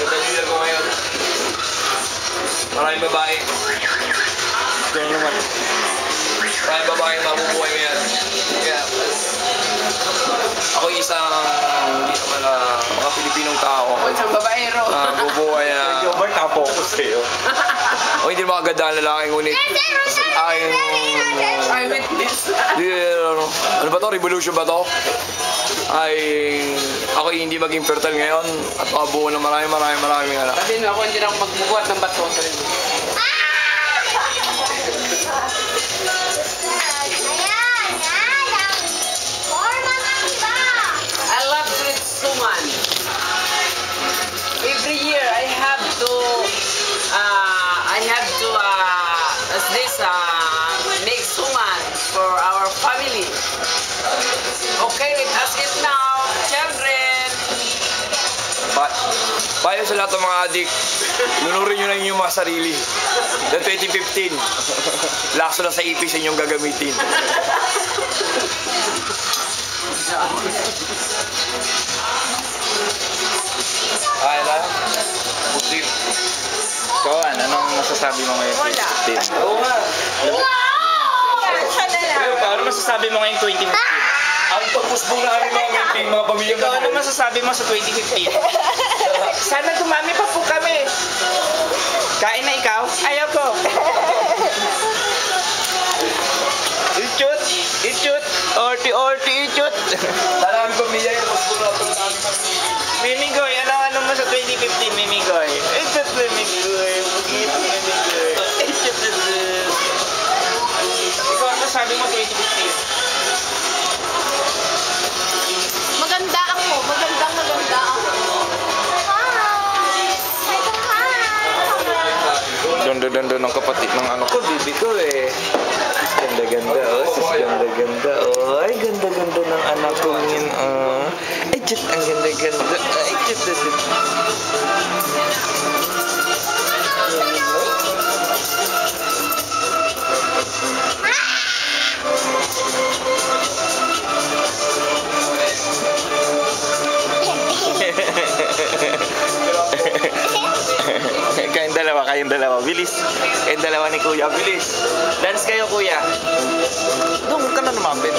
Ganda New Year ko ngayon. Maraming babae. Kaya naman. Maraming babae mabubuhay ngayon. Kaya, ako isang hindi naman mga Pilipinong tao. Isang babaero. Bubuhay na. Jobber, nakapokus kayo. O hindi mga ganda ang lalaki, ngunit I witness. ano ba to? Revolution ba to? Ay ako hindi maging fertile ngayon at makabuo ng maraming anak. Sabi na ako hindi na ako magbubuhat ng bato. I love sweet suman. Every year I have to make suman for our family. Okay, let's eat now, children. Payo sa lahat ng mga adik, lunurin nyo na inyong mga sarili. The 2015, laso na sa ipis inyong gagamitin. Ay, na? Putik. Kawan, anong masasabi mo ngayon? Wala. 2015? Oo nga. Ano masasabi mo ngayon 2015? Ang pagpusbong na rin mga pamilyang Ikaw, ano masasabi mo sa 2015? Sana dumami pa po kami. Kain na ikaw? Ayaw ko. Ichut! Ichut! Orti-orti ichut! Sana ang pamilya yung pagpusbong na rin namin pamilya. Mimigoy, ano mo sa 2015, Mimigoy? Ichut, Mimigoy. Mimigoy. Ichut, Mimigoy. Ikaw, ano sabi mo 2015? Maganda ako. Maganda ako. Ganda-ganda ng kapatid ng ano ko, bibi ko eh. Ganda-ganda, oh. Ganda-ganda, oh. Ay, ganda-ganda ng anak ko yun, oh. Ay, jut, ang ganda-ganda. Ay, jut, jut. Kayong dalawa, bilis. Kayong dalawa ni Kuya, bilis. Dance kayo, Kuya. Doon ka na lumapit.